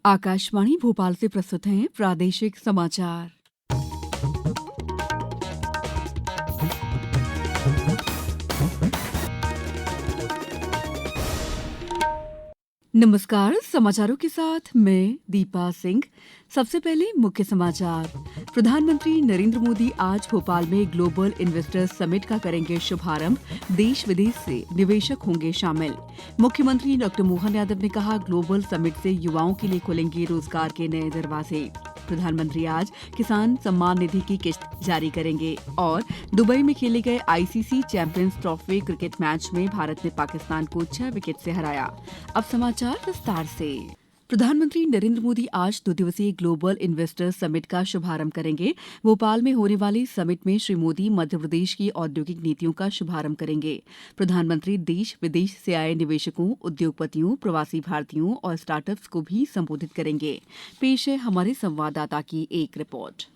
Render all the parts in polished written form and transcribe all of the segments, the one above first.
आकाशवाणी भोपाल से प्रस्तुत हैं प्रादेशिक समाचार। नमस्कार, समाचारों के साथ मैं दीपा सिंह। सबसे पहले मुख्य समाचार। प्रधानमंत्री नरेंद्र मोदी आज भोपाल में ग्लोबल इन्वेस्टर्स समिट का करेंगे शुभारंभ। देश विदेश से निवेशक होंगे शामिल। मुख्यमंत्री डॉ मोहन यादव ने कहा, ग्लोबल समिट से युवाओं के लिए खुलेंगे रोजगार के नए दरवाजे। प्रधानमंत्री आज किसान सम्मान निधि की किस्त जारी करेंगे। और दुबई में खेले गए ICC champions trophy cricket match में भारत ने पाकिस्तान को 6 विकेट से हराया। अब समाचार विस्तार से। प्रधानमंत्री नरेंद्र मोदी आज 2 दिवसीय ग्लोबल इन्वेस्टर्स समिट का शुभारंभ करेंगे। भोपाल में होने वाले समिट में श्री मोदी मध्य प्रदेश की औद्योगिक नीतियों का शुभारंभ करेंगे। प्रधानमंत्री देश विदेश से आए निवेशकों, उद्योगपतियों, प्रवासी भारतीयों और स्टार्टअप्स को भी संबोधित करेंगे। पेश है हमारे संवाददाता की एक रिपोर्ट।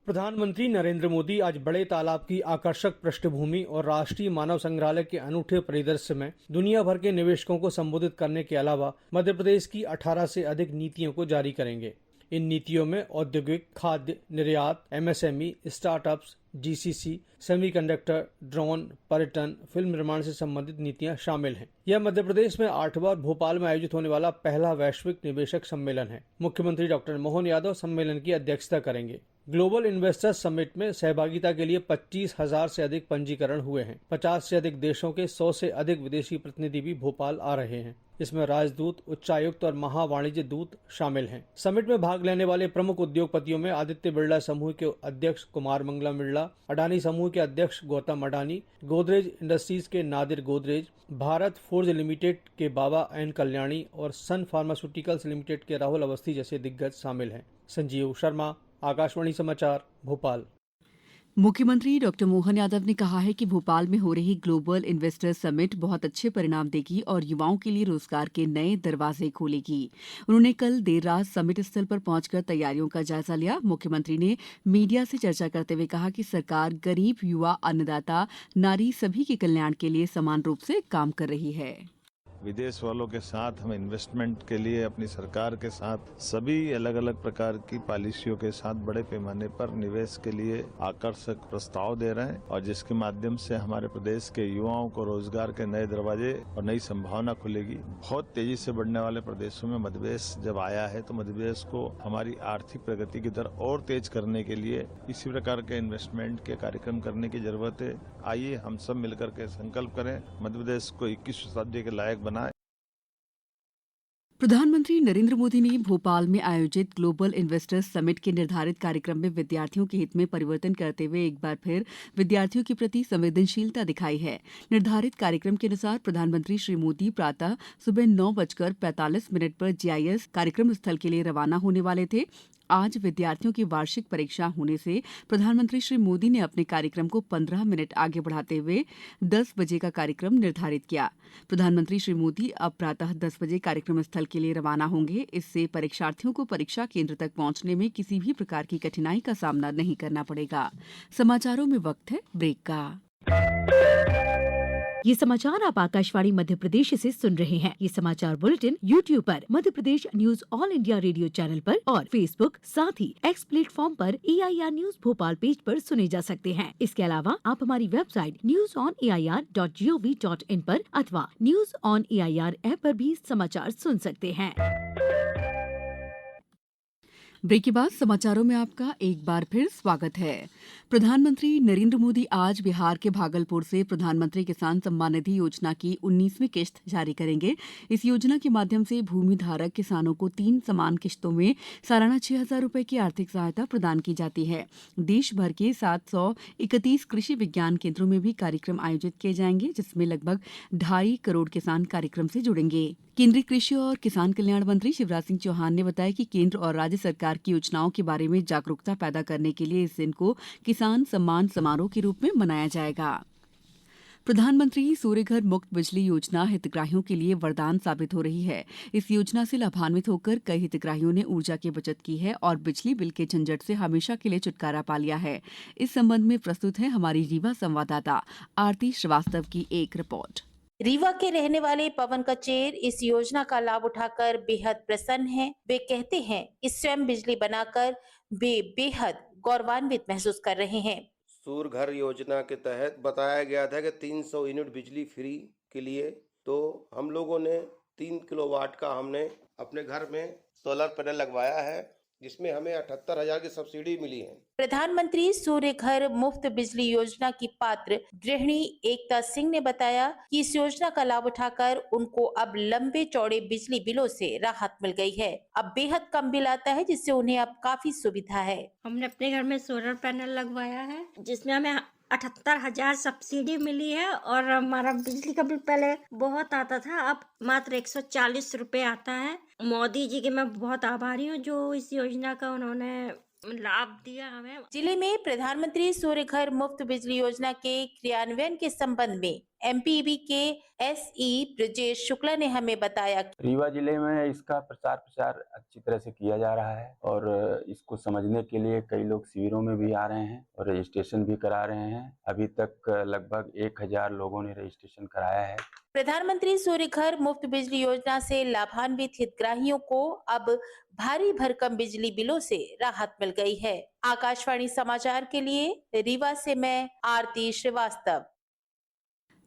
प्रधानमंत्री नरेंद्र मोदी आज बड़े तालाब की आकर्षक पृष्ठभूमि और राष्ट्रीय मानव संग्रहालय के अनूठे परिदृश्य में दुनिया भर के निवेशकों को संबोधित करने के अलावा मध्य प्रदेश की 18 से अधिक नीतियों को जारी करेंगे। इन नीतियों में औद्योगिक, खाद्य, निर्यात, MSME, startups, GCC, semiconductor, drone, पर्यटन, फिल्म निर्माण से संबंधित नीतियां शामिल हैं। यह मध्य प्रदेश में 8वां और भोपाल में आयोजित होने वाला पहला वैश्विक निवेशक सम्मेलन है। मुख्यमंत्री डॉ मोहन यादव सम्मेलन की अध्यक्षता करेंगे। ग्लोबल इन्वेस्टर्स समिट में सहभागिता के लिए 25,000 से अधिक पंजीकरण हुए हैं। 50 से अधिक देशों के 100 से अधिक विदेशी प्रतिनिधि भी भोपाल आ रहे हैं। इसमें राजदूत, उच्चायुक्त और महावाणिज्य दूत शामिल हैं। समिट में भाग लेने वाले प्रमुख उद्योगपतियों में आदित्य बिरला समूह के अध्यक्ष कुमार मंगलम बिरला, अडानी समूह के अध्यक्ष गौतम अडानी, गोदरेज इंडस्ट्रीज के नादिर गोदरेज, भारत फोर्ज लिमिटेड के बाबा एन कल्याणी और सन फार्मास्यूटिकल्स लिमिटेड के राहुल अवस्थी जैसे दिग्गज शामिल हैं। संजीव शर्मा, आकाशवाणी समाचार, भोपाल। मुख्यमंत्री डॉ मोहन यादव ने कहा है कि भोपाल में हो रही ग्लोबल इन्वेस्टर्स समिट बहुत अच्छे परिणाम देगी और युवाओं के लिए रोजगार के नए दरवाजे खोलेगी। उन्होंने कल देर रात समिट स्थल पर पहुंचकर तैयारियों का जायजा लिया। मुख्यमंत्री ने मीडिया से चर्चा करते हुए कहा कि सरकार गरीब, युवा, अन्नदाता, नारी सभी के कल्याण के लिए समान रूप से काम कर रही है। विदेश वालों के साथ हम इन्वेस्टमेंट के लिए अपनी सरकार के साथ सभी अलग अलग प्रकार की पॉलिसियों के साथ बड़े पैमाने पर निवेश के लिए आकर्षक प्रस्ताव दे रहे हैं और जिसके माध्यम से हमारे प्रदेश के युवाओं को रोजगार के नए दरवाजे और नई संभावना खुलेगी। बहुत तेजी से बढ़ने वाले प्रदेशों में मध्य प्रदेश जब आया है तो मध्य प्रदेश को हमारी आर्थिक प्रगति की दर और तेज करने के लिए इसी प्रकार के इन्वेस्टमेंट के कार्यक्रम करने की जरूरत है। आइए हम सब मिलकर के संकल्प करें, मध्य प्रदेश को 21वीं शताब्दी के लायक बनाएं। प्रधानमंत्री नरेंद्र मोदी ने भोपाल में आयोजित ग्लोबल इन्वेस्टर्स समिट के निर्धारित कार्यक्रम में विद्यार्थियों के हित में परिवर्तन करते हुए एक बार फिर विद्यार्थियों के प्रति संवेदनशीलता दिखाई है। निर्धारित कार्यक्रम के अनुसार प्रधानमंत्री श्री मोदी प्रातः सुबह 9:45 पर जीआईएस कार्यक्रम स्थल के लिए रवाना होने वाले थे। आज विद्यार्थियों की वार्षिक परीक्षा होने से प्रधानमंत्री श्री मोदी ने अपने कार्यक्रम को 15 मिनट आगे बढ़ाते हुए 10 बजे का कार्यक्रम निर्धारित किया। प्रधानमंत्री श्री मोदी अब प्रातः 10 बजे कार्यक्रम स्थल के लिए रवाना होंगे। इससे परीक्षार्थियों को परीक्षा केंद्र तक पहुंचने में किसी भी प्रकार की कठिनाई का सामना नहीं करना पड़ेगा। समाचारों में वक्त है ब्रेक का। ये समाचार आप आकाशवाणी मध्य प्रदेश से सुन रहे हैं। ये समाचार बुलेटिन YouTube पर, Madhya Pradesh news All India Radio channel पर और फेसबुक, साथ ही एक्स प्लेटफॉर्म पर AIR न्यूज भोपाल पेज पर सुने जा सकते हैं। इसके अलावा आप हमारी वेबसाइट newsonair.gov.in पर अथवा न्यूज ऑन AIR ऐप पर भी समाचार सुन सकते हैं। ब्रेक के बाद समाचारों में आपका एक बार फिर स्वागत है। प्रधानमंत्री नरेंद्र मोदी आज बिहार के भागलपुर से प्रधानमंत्री किसान सम्मान निधि योजना की 19वीं किश्त जारी करेंगे। इस योजना के माध्यम से भूमि धारक किसानों को 3 समान किश्तों में सालाना 6,000 रुपए की आर्थिक सहायता प्रदान की जाती है। देश भर के 731 कृषि विज्ञान केंद्रों में भी कार्यक्रम आयोजित किए जाएंगे, जिसमें लगभग 2.5 करोड़ किसान कार्यक्रम से जुड़ेंगे। केंद्रीय कृषि और किसान कल्याण मंत्री शिवराज सिंह चौहान ने बताया कि केंद्र और राज्य सरकार की योजनाओं के बारे में जागरूकता पैदा करने के लिए इस दिन को किसान सम्मान समारोह के रूप में मनाया जाएगा। प्रधानमंत्री सूर्यघर मुफ्त बिजली योजना हितग्राहियों के लिए वरदान साबित हो रही है। इस योजना से लाभान्वित होकर कई हितग्राहियों ने ऊर्जा की बचत की है और बिजली बिल के झंझट से हमेशा के लिए छुटकारा पा लिया है। इस संबंध में प्रस्तुत है हमारी रीवा संवाददाता आरती श्रीवास्तव की एक रिपोर्ट। रीवा के रहने वाले पवन कचेर इस योजना का लाभ उठाकर बेहद प्रसन्न हैं। वे कहते हैं कि स्वयं बिजली बनाकर वे बेहद गौरवान्वित महसूस कर रहे हैं। सूर्य घर योजना के तहत बताया गया था कि 300 यूनिट बिजली फ्री के लिए, तो हम लोगों ने 3 किलोवाट का हमने अपने घर में सोलर पैनल लगवाया है, जिसमें हमें 78,000 की सब्सिडी मिली है। प्रधानमंत्री सूर्य घर मुफ्त बिजली योजना की पात्र गृहिणी एकता सिंह ने बताया कि इस योजना का लाभ उठाकर उनको अब लंबे चौड़े बिजली बिलों से राहत मिल गई है। अब बेहद कम बिल आता है, जिससे उन्हें अब काफी सुविधा है। हमने अपने घर में सोलर पैनल लगवाया है, जिसमें हमें 78,000 सब्सिडी मिली है और हमारा बिजली का बिल पहले बहुत आता था, अब मात्र 140 रुपए आता है। मोदी जी के मैं बहुत आभारी हूँ जो इस योजना का उन्होंने लाभ दिया हमें। जिले में प्रधानमंत्री सूर्य घर मुफ्त बिजली योजना के क्रियान्वयन के संबंध में एमपीबी के एसई ब्रजेश शुक्ला ने हमें बताया। रीवा जिले में इसका प्रचार अच्छी तरह से किया जा रहा है और इसको समझने के लिए कई लोग शिविरों में भी आ रहे हैं और रजिस्ट्रेशन भी करा रहे हैं। अभी तक लगभग 1,000 लोगों ने रजिस्ट्रेशन कराया है। प्रधानमंत्री सूर्य घर मुफ्त बिजली योजना से लाभान्वित हितग्राहियों को अब भारी भरकम बिजली बिलों से राहत मिल गई है। आकाशवाणी समाचार के लिए रीवा से मैं आरती श्रीवास्तव।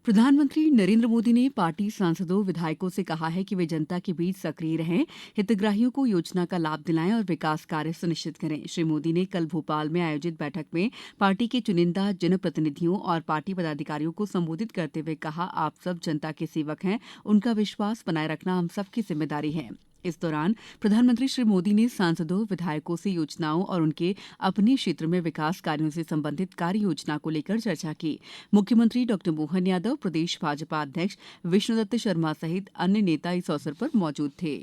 प्रधानमंत्री नरेंद्र मोदी ने पार्टी सांसदों विधायकों से कहा है कि वे जनता के बीच सक्रिय रहें, हितग्राहियों को योजना का लाभ दिलाएं और विकास कार्य सुनिश्चित करें। श्री मोदी ने कल भोपाल में आयोजित बैठक में पार्टी के चुनिंदा जनप्रतिनिधियों और पार्टी पदाधिकारियों को संबोधित करते हुए कहा, आप सब जनता के सेवक हैं, उनका विश्वास बनाए रखना हम सबकी जिम्मेदारी है। इस दौरान प्रधानमंत्री श्री मोदी ने सांसदों विधायकों से योजनाओं और उनके अपने क्षेत्र में विकास कार्यों से संबंधित कार्य योजना को लेकर चर्चा की। मुख्यमंत्री डॉक्टर मोहन यादव, प्रदेश भाजपा अध्यक्ष विष्णुदत्त शर्मा सहित अन्य नेता इस अवसर पर मौजूद थे।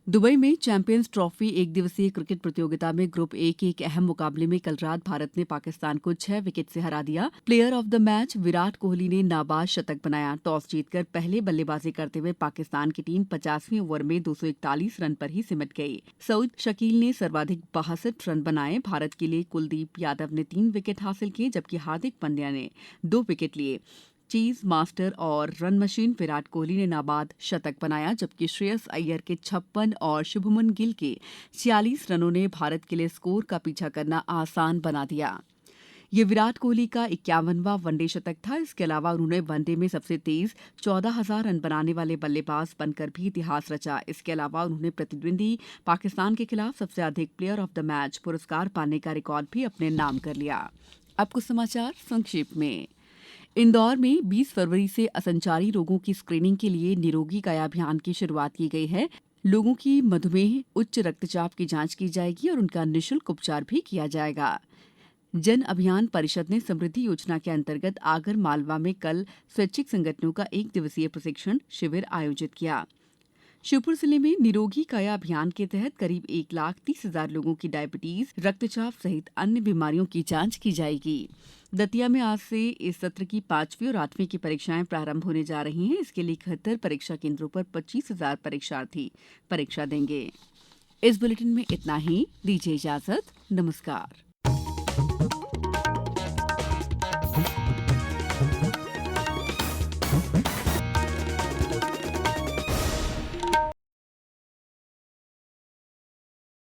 दुबई में चैंपियंस ट्रॉफी एक दिवसीय क्रिकेट प्रतियोगिता में ग्रुप ए के एक अहम मुकाबले में कल रात भारत ने पाकिस्तान को 6 विकेट से हरा दिया। Player of the match Virat Kohli ने नाबाद शतक बनाया। टॉस जीतकर पहले बल्लेबाजी करते हुए पाकिस्तान की टीम 50वें ओवर में 241 रन पर ही सिमट गई। सऊद शकील ने सर्वाधिक 62 रन बनाए। भारत के लिए कुलदीप यादव ने 3 विकेट हासिल किए, जबकि हार्दिक पांड्या ने 2 विकेट लिए। चीज मास्टर और रन मशीन विराट कोहली ने नाबाद शतक बनाया, जबकि श्रेयस अय्यर के 56 और शुभमन गिल के 46 रनों ने भारत के लिए स्कोर का पीछा करना आसान बना दिया। ये विराट कोहली का 51वां वनडे शतक था। इसके अलावा उन्होंने वनडे में सबसे तेज 14,000 रन बनाने वाले बल्लेबाज बनकर भी इतिहास रचा। इसके अलावा उन्होंने प्रतिद्वंदी पाकिस्तान के खिलाफ सबसे अधिक प्लेयर ऑफ द मैच पुरस्कार पाने का रिकॉर्ड भी अपने नाम कर लिया। अब कुछ समाचार संक्षेप में। इंदौर में 20 फरवरी से असंचारी रोगों की स्क्रीनिंग के लिए निरोगी काया अभियान की शुरुआत की गई है। लोगों की मधुमेह, उच्च रक्तचाप की जांच की जाएगी और उनका निःशुल्क उपचार भी किया जाएगा। जन अभियान परिषद ने समृद्धि योजना के अंतर्गत आगर मालवा में कल स्वैच्छिक संगठनों का 1 दिवसीय प्रशिक्षण शिविर आयोजित किया। श्योपुर जिले में निरोगी काया अभियान के तहत करीब 1,30,000 लोगों की डायबिटीज, रक्तचाप सहित अन्य बीमारियों की जांच की जाएगी। दतिया में आज से इस सत्र की 5वीं और 8वीं की परीक्षाएं प्रारंभ होने जा रही हैं। इसके लिए 71 परीक्षा केंद्रों पर 25,000 परीक्षार्थी परीक्षा देंगे। इस बुलेटिन में इतना ही। दीजिए इजाजत। नमस्कार।